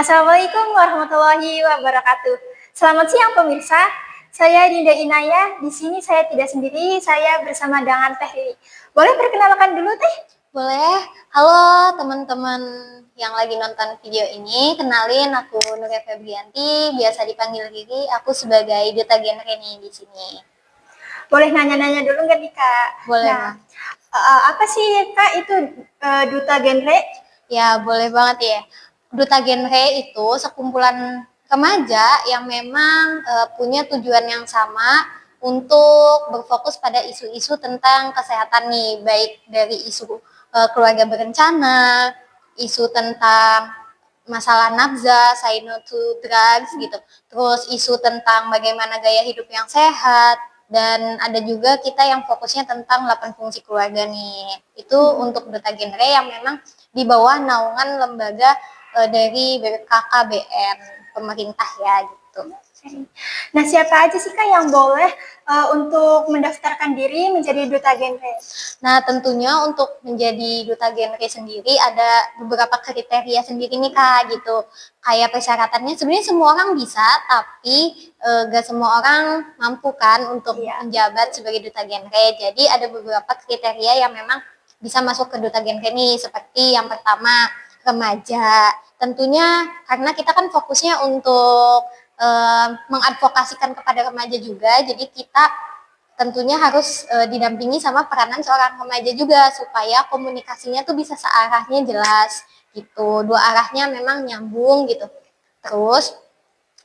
Assalamualaikum warahmatullahi wabarakatuh. Selamat siang pemirsa. Saya Dinda Inaya. Di sini saya tidak sendiri, saya bersama dengan Teh Riri. Boleh perkenalkan dulu Teh? Boleh. Halo teman-teman yang lagi nonton video ini. Kenalin, aku Nuria Febrianti, biasa dipanggil Riri. Aku sebagai duta genre nih di sini. Boleh nanya-nanya dulu nggak nih Kak? Boleh, Nah, Bang. apa sih Kak itu duta genre? Ya, boleh banget ya. Duta genre itu sekumpulan remaja yang memang punya tujuan yang sama untuk berfokus pada isu-isu tentang kesehatan nih, baik dari isu keluarga berencana, isu tentang masalah nafsa, say no to drugs gitu. Terus isu tentang bagaimana gaya hidup yang sehat, dan ada juga kita yang fokusnya tentang 8 fungsi keluarga nih. Itu untuk duta genre yang memang di bawah naungan lembaga dari BKKBN pemerintah ya gitu. Nah, siapa aja sih Kak yang boleh untuk mendaftarkan diri menjadi duta genre? Nah, tentunya untuk menjadi duta genre sendiri ada beberapa kriteria sendiri nih Kak gitu. Kayak persyaratannya sebenarnya semua orang bisa, tapi gak semua orang mampu kan untuk menjabat sebagai duta genre. Jadi ada beberapa kriteria yang memang bisa masuk ke duta genre nih, seperti yang pertama remaja. Tentunya karena kita kan fokusnya untuk mengadvokasikan kepada remaja juga, jadi kita tentunya harus didampingi sama peranan seorang remaja juga supaya komunikasinya tuh bisa searahnya jelas gitu, dua arahnya memang nyambung gitu. Terus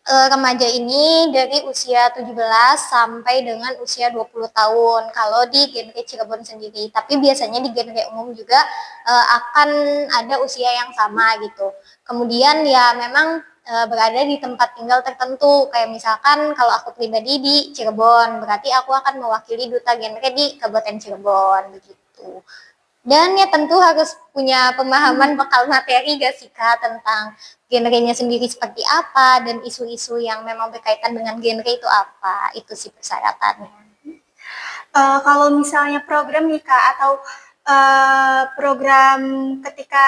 remaja ini dari usia 17 sampai dengan usia 20 tahun kalau di genre Cirebon sendiri. Tapi biasanya di genre umum juga akan ada usia yang sama gitu. Kemudian ya memang berada di tempat tinggal tertentu. Kayak misalkan kalau aku pribadi di Cirebon, berarti aku akan mewakili duta genre di Kabupaten Cirebon begitu. Dan ya tentu harus punya pemahaman bekal materi gak sih Kak tentang genrenya sendiri seperti apa dan isu-isu yang memang berkaitan dengan genre itu apa. Itu sih persyaratannya. Kalau misalnya program nih Kak atau program ketika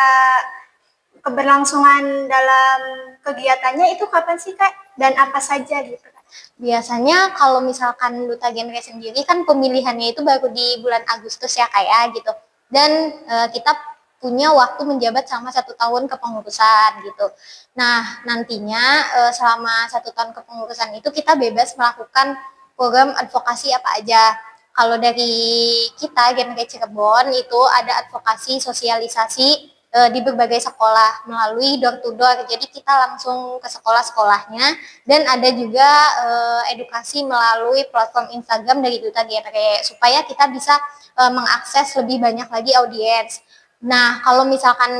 keberlangsungan dalam kegiatannya itu kapan sih Kak? Dan apa saja gitu Kak? Biasanya kalau misalkan duta genre sendiri kan pemilihannya itu baru di bulan Agustus ya kayak gitu. Dan kita punya waktu menjabat selama 1 tahun kepengurusan gitu. Nah nantinya selama 1 tahun kepengurusan itu kita bebas melakukan program advokasi apa aja. Kalau dari kita genre Cirebon itu ada advokasi sosialisasi di berbagai sekolah melalui door to door. Jadi kita langsung ke sekolah-sekolahnya, dan ada juga edukasi melalui platform Instagram dari Duta Genre supaya kita bisa mengakses lebih banyak lagi audiens. Nah, kalau misalkan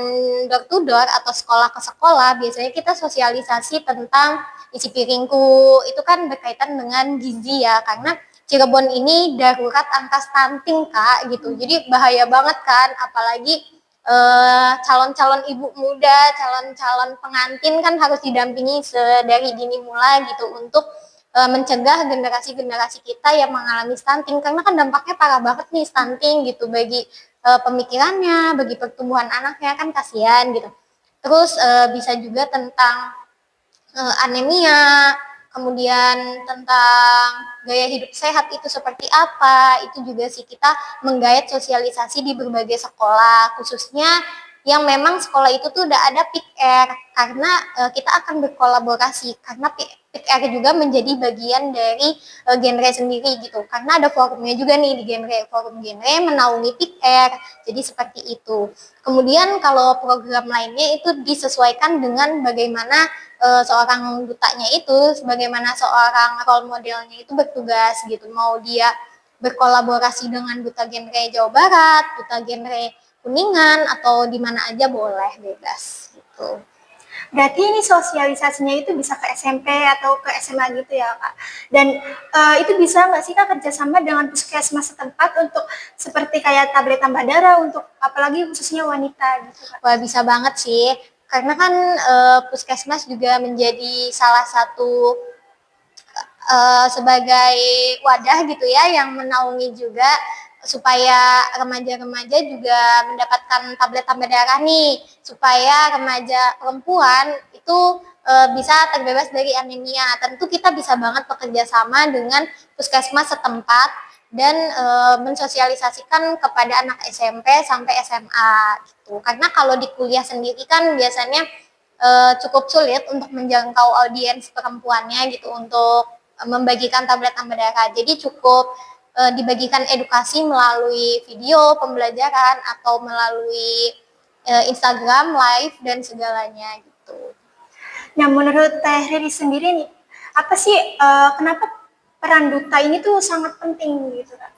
door to door atau sekolah ke sekolah, biasanya kita sosialisasi tentang isi piringku, itu kan berkaitan dengan gizi ya, karena Cirebon ini darurat angka stunting Kak gitu. Jadi bahaya banget kan, apalagi calon-calon ibu muda, calon-calon pengantin kan harus didampingi dari dini mulai gitu untuk mencegah generasi-generasi kita yang mengalami stunting, karena kan dampaknya parah banget nih stunting gitu bagi pemikirannya, bagi pertumbuhan anaknya kan kasihan gitu. Terus bisa juga tentang anemia, kemudian tentang gaya hidup sehat itu seperti apa, itu juga sih kita menggait sosialisasi di berbagai sekolah, khususnya yang memang sekolah itu tuh udah ada PIK-R, karena kita akan berkolaborasi, karena PIK-R juga menjadi bagian dari genre sendiri gitu, karena ada forumnya juga nih di genre, forum genre menaungi PIK-R, jadi seperti itu. Kemudian kalau program lainnya itu disesuaikan dengan bagaimana seorang dutanya itu, sebagaimana seorang role modelnya itu bertugas gitu, mau dia berkolaborasi dengan duta genre Jawa Barat, duta genre Kuningan, atau di mana aja boleh, bebas gitu. Berarti ini sosialisasinya itu bisa ke SMP atau ke SMA gitu ya Kak. Dan itu bisa nggak sih Kak kerjasama dengan puskesmas setempat untuk seperti kayak tablet tambah darah untuk apalagi khususnya wanita gitu Kak? Wah bisa banget sih, karena kan puskesmas juga menjadi salah satu sebagai wadah gitu ya yang menaungi juga supaya remaja-remaja juga mendapatkan tablet tambah darah nih, supaya remaja perempuan itu bisa terbebas dari anemia. Tentu kita bisa banget bekerja sama dengan puskesmas setempat dan mensosialisasikan kepada anak SMP sampai SMA gitu. Karena kalau di kuliah sendiri kan biasanya cukup sulit untuk menjangkau audiens perempuannya gitu untuk membagikan tablet tambah darah. Jadi cukup dibagikan edukasi melalui video pembelajaran atau melalui Instagram live dan segalanya gitu. Nah, menurut Teh Riri sendiri nih, apa sih kenapa peran duta ini tuh sangat penting gitu Kak?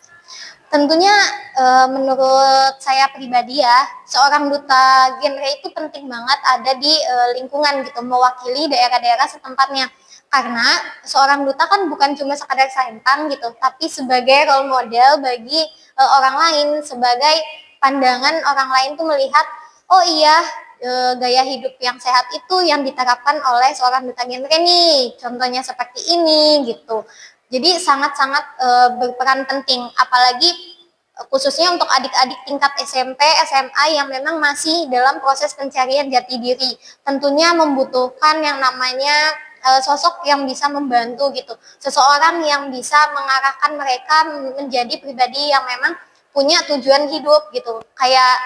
Tentunya menurut saya pribadi ya, seorang duta genre itu penting banget ada di lingkungan gitu, mewakili daerah-daerah setempatnya. Karena seorang duta kan bukan cuma sekadar selempang gitu, tapi sebagai role model bagi orang lain, sebagai pandangan orang lain tuh melihat, oh iya, gaya hidup yang sehat itu yang diterapkan oleh seorang duta genre nih, contohnya seperti ini gitu. Jadi sangat-sangat berperan penting, apalagi khususnya untuk adik-adik tingkat SMP, SMA yang memang masih dalam proses pencarian jati diri. Tentunya membutuhkan yang namanya sosok yang bisa membantu gitu. Seseorang yang bisa mengarahkan mereka menjadi pribadi yang memang punya tujuan hidup gitu. Kayak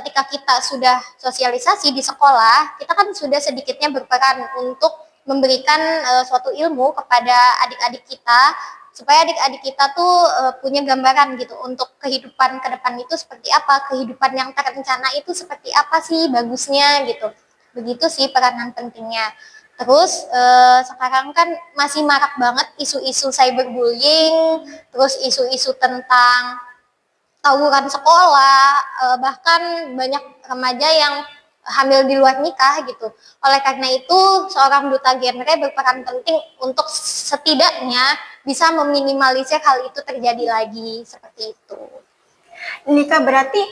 ketika kita sudah sosialisasi di sekolah, kita kan sudah sedikitnya berperan untuk memberikan suatu ilmu kepada adik-adik kita supaya adik-adik kita tuh punya gambaran gitu untuk kehidupan ke depan itu seperti apa, kehidupan yang terencana itu seperti apa sih bagusnya gitu. Begitu sih peranan pentingnya. Terus sekarang kan masih marak banget isu-isu cyberbullying, terus isu-isu tentang tawuran sekolah, bahkan banyak remaja yang hamil di luar nikah gitu. Oleh karena itu, seorang duta genre berperan penting untuk setidaknya bisa meminimalisir hal itu terjadi lagi seperti itu. Ini Kak berarti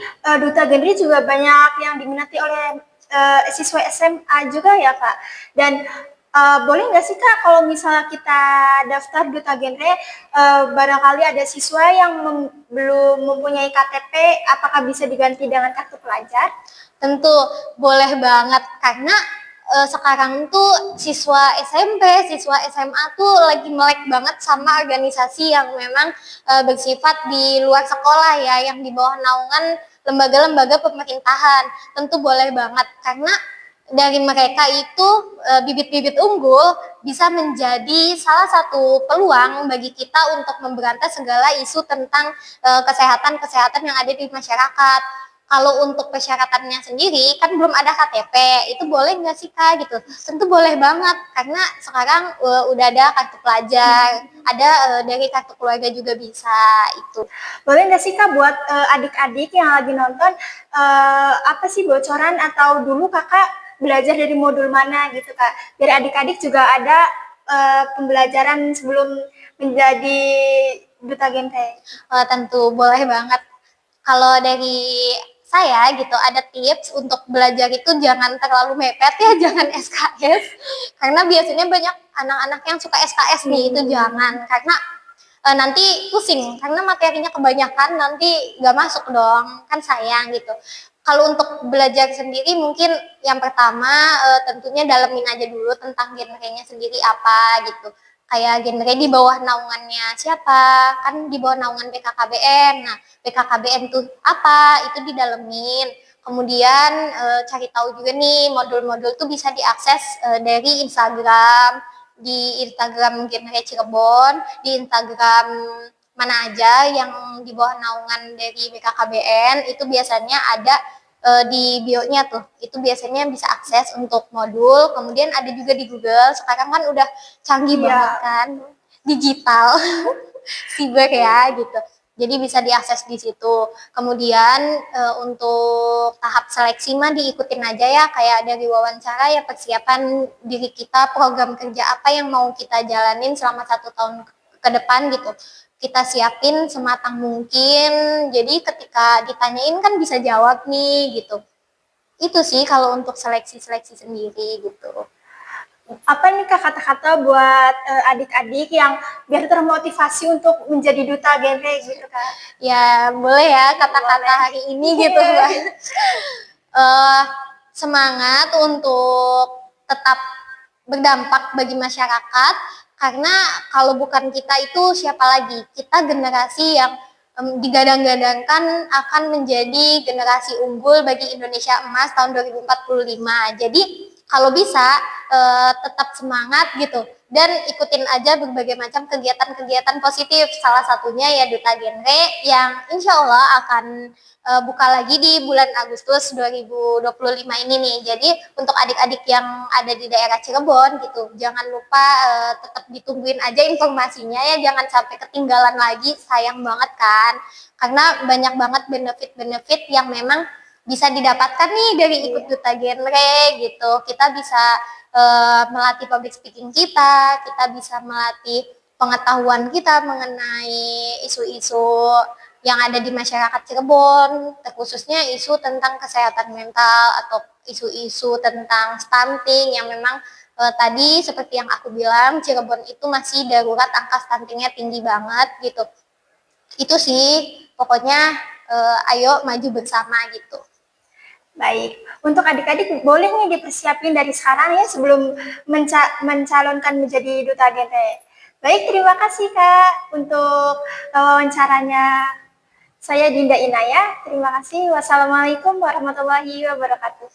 duta genre juga banyak yang diminati oleh siswa SMA juga ya Kak. Dan boleh nggak sih Kak kalau misalnya kita daftar duta genre, barangkali ada siswa yang belum mempunyai KTP, apakah bisa diganti dengan kartu pelajar? Tentu boleh banget karena sekarang tuh siswa SMP, siswa SMA tuh lagi melek banget sama organisasi yang memang bersifat di luar sekolah ya, yang di bawah naungan lembaga-lembaga pemerintahan. Tentu boleh banget karena dari mereka itu bibit-bibit unggul bisa menjadi salah satu peluang bagi kita untuk memberantas segala isu tentang kesehatan-kesehatan yang ada di masyarakat. Kalau untuk persyaratannya sendiri kan belum ada KTP, itu boleh nggak sih Kak gitu? Tentu boleh banget karena sekarang udah ada kartu pelajar, ada dari kartu keluarga juga bisa itu. Boleh nggak sih Kak buat adik-adik yang lagi nonton, apa sih bocoran atau dulu Kakak belajar dari modul mana gitu Kak? Biar adik-adik juga ada pembelajaran sebelum menjadi duta genre. Tentu boleh banget. Kalau dari saya gitu ada tips untuk belajar itu jangan terlalu mepet ya, jangan SKS. Karena biasanya banyak anak-anak yang suka SKS nih, itu jangan. Karena nanti pusing, karena materinya kebanyakan nanti nggak masuk dong, kan sayang gitu. Kalau untuk belajar sendiri mungkin yang pertama tentunya dalemin aja dulu tentang genrenya sendiri apa gitu. Kayak genre di bawah naungannya siapa, kan di bawah naungan BKKBN. Nah, BKKBN tuh apa, itu didalemin. Kemudian cari tahu juga nih modul-modul tuh bisa diakses dari Instagram, di Instagram genre Cirebon, di Instagram mana aja yang di bawah naungan dari BKKBN itu biasanya ada di bio-nya tuh. Itu biasanya bisa akses untuk modul. Kemudian ada juga di Google. Sekarang kan udah canggih banget kan, digital, siber ya gitu. Jadi bisa diakses di situ. Kemudian untuk tahap seleksi mah diikutin aja ya, kayak dari wawancara ya, persiapan diri kita, program kerja apa yang mau kita jalanin selama 1 tahun ke depan gitu. Kita siapin sematang mungkin. Jadi ketika ditanyain kan bisa jawab nih gitu. Itu sih kalau untuk seleksi-seleksi sendiri gitu. Apa nih Kak kata-kata buat adik-adik yang biar termotivasi untuk menjadi duta genre gitu Kak? Ya, boleh ya kata-kata Boleh. hari ini gitu, Mbak. Eh, Semangat untuk tetap berdampak bagi masyarakat, karena kalau bukan kita itu siapa lagi? Kita generasi yang digadang-gadangkan akan menjadi generasi unggul bagi Indonesia Emas tahun 2045. Jadi kalau bisa tetap semangat gitu dan ikutin aja berbagai macam kegiatan-kegiatan positif. Salah satunya ya Duta Genre yang insya Allah akan buka lagi di bulan Agustus 2025 ini nih. Jadi untuk adik-adik yang ada di daerah Cirebon gitu, jangan lupa tetap ditungguin aja informasinya ya, jangan sampai ketinggalan lagi, sayang banget kan. Karena banyak banget benefit-benefit yang memang bisa didapatkan nih dari ikut Duta Genre gitu. Kita bisa melatih public speaking kita bisa melatih pengetahuan kita mengenai isu-isu yang ada di masyarakat Cirebon, terkhususnya isu tentang kesehatan mental atau isu-isu tentang stunting yang memang tadi seperti yang aku bilang, Cirebon itu masih darurat, angka stuntingnya tinggi banget gitu. Itu sih, pokoknya ayo maju bersama gitu. Baik, untuk adik-adik boleh nih dipersiapin dari sekarang ya sebelum mencalonkan menjadi duta genre. Baik, terima kasih Kak untuk wawancaranya. Saya Dinda Inaya, terima kasih. Wassalamualaikum warahmatullahi wabarakatuh.